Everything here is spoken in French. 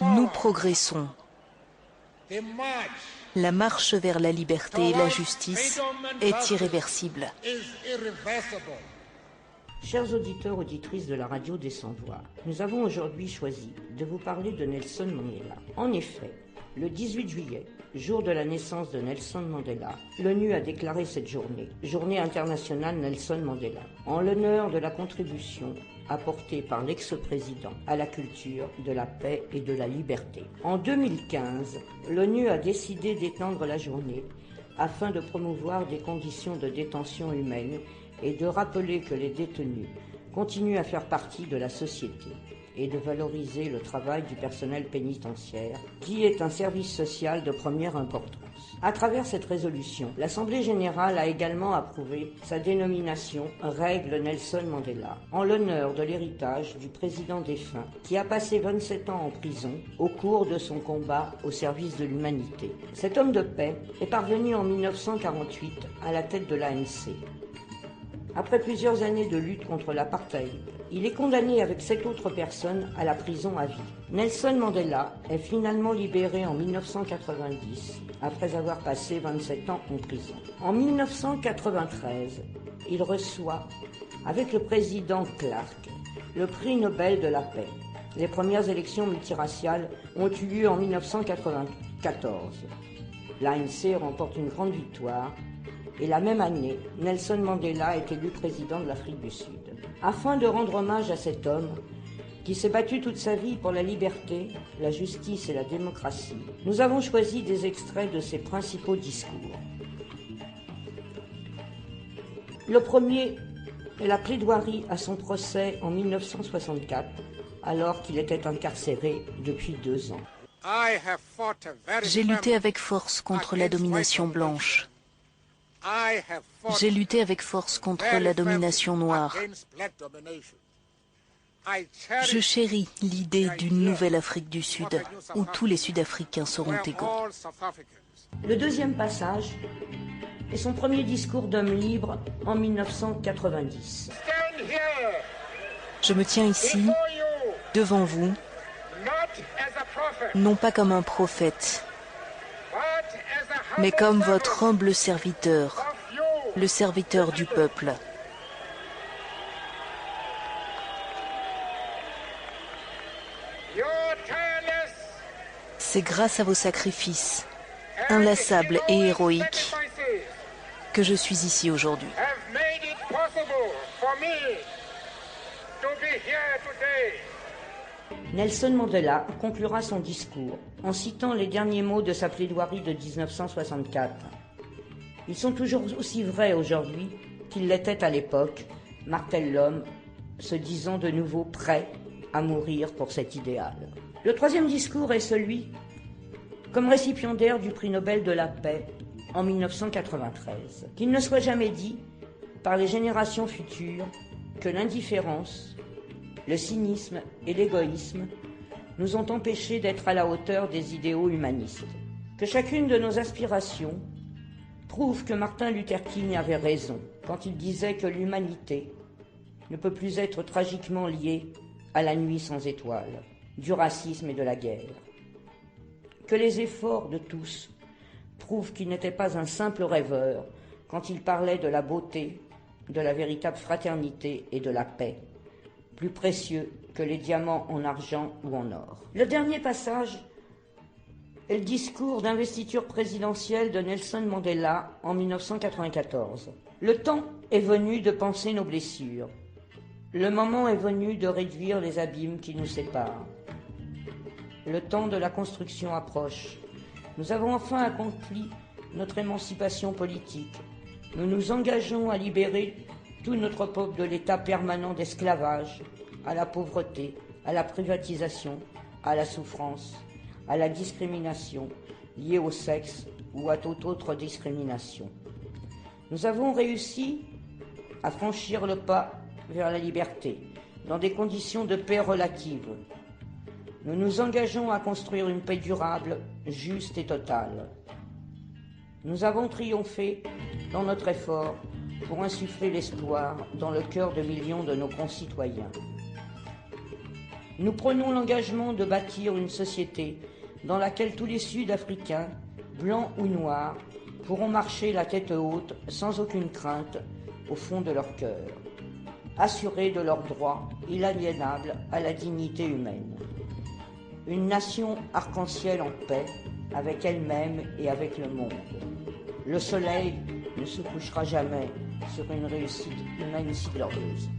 Nous progressons. La marche vers la liberté et la justice est irréversible. Chers auditeurs, auditrices de la radio des Sans-Voix, nous avons aujourd'hui choisi de vous parler de Nelson Mandela. En effet, le 18 juillet, jour de la naissance de Nelson Mandela, l'ONU a déclaré cette journée, Journée internationale Nelson Mandela, en l'honneur de la contribution apportée par l'ex-président à la culture de la paix et de la liberté. En 2015, l'ONU a décidé d'étendre la journée afin de promouvoir des conditions de détention humaine et de rappeler que les détenus continuent à faire partie de la société et de valoriser le travail du personnel pénitentiaire, qui est un service social de première importance. À travers cette résolution, l'Assemblée générale a également approuvé sa dénomination Règle Nelson Mandela, en l'honneur de l'héritage du président défunt, qui a passé 27 ans en prison au cours de son combat au service de l'humanité. Cet homme de paix est parvenu en 1948 à la tête de l'ANC. Après plusieurs années de lutte contre l'apartheid, il est condamné avec 7 autres personnes à la prison à vie. Nelson Mandela est finalement libéré en 1990, après avoir passé 27 ans en prison. En 1993, il reçoit, avec le président Clark, le prix Nobel de la paix. Les premières élections multiraciales ont eu lieu en 1994. L'ANC remporte une grande victoire. Et la même année, Nelson Mandela est élu président de l'Afrique du Sud. Afin de rendre hommage à cet homme qui s'est battu toute sa vie pour la liberté, la justice et la démocratie, nous avons choisi des extraits de ses principaux discours. Le premier est la plaidoirie à son procès en 1964, alors qu'il était incarcéré depuis 2 ans. J'ai lutté avec force contre la domination blanche. J'ai lutté avec force contre la domination noire. Je chéris l'idée d'une nouvelle Afrique du Sud, où tous les Sud-Africains seront égaux. Le deuxième passage est son premier discours d'homme libre en 1990. Je me tiens ici, devant vous, non pas comme un prophète, mais comme votre humble serviteur, le serviteur du peuple. C'est grâce à vos sacrifices, inlassables et héroïques, que je suis ici aujourd'hui. Nelson Mandela conclura son discours en citant les derniers mots de sa plaidoirie de 1964. Ils sont toujours aussi vrais aujourd'hui qu'ils l'étaient à l'époque, martèle l'homme, se disant de nouveau prêt à mourir pour cet idéal. Le troisième discours est celui comme récipiendaire du prix Nobel de la paix en 1993. Qu'il ne soit jamais dit par les générations futures que l'indifférence, le cynisme et l'égoïsme nous ont empêchés d'être à la hauteur des idéaux humanistes. Que chacune de nos aspirations prouve que Martin Luther King avait raison quand il disait que l'humanité ne peut plus être tragiquement liée à la nuit sans étoiles, du racisme et de la guerre. Que les efforts de tous prouvent qu'il n'était pas un simple rêveur quand il parlait de la beauté, de la véritable fraternité et de la paix, plus précieux que les diamants en argent ou en or. Le dernier passage est le discours d'investiture présidentielle de Nelson Mandela en 1994. Le temps est venu de panser nos blessures. Le moment est venu de réduire les abîmes qui nous séparent. Le temps de la construction approche. Nous avons enfin accompli notre émancipation politique. Nous nous engageons à libérer tout notre peuple de l'état permanent d'esclavage, à la pauvreté, à la privatisation, à la souffrance, à la discrimination liée au sexe ou à toute autre discrimination. Nous avons réussi à franchir le pas vers la liberté, dans des conditions de paix relatives. Nous nous engageons à construire une paix durable, juste et totale. Nous avons triomphé dans notre effort pour insuffler l'espoir dans le cœur de millions de nos concitoyens. Nous prenons l'engagement de bâtir une société dans laquelle tous les Sud-Africains, blancs ou noirs, pourront marcher la tête haute, sans aucune crainte, au fond de leur cœur, assurés de leurs droits inaliénables à la dignité humaine. Une nation arc-en-ciel en paix, avec elle-même et avec le monde. Le soleil ne se couchera jamais sur une réussite humaine si glorieuse.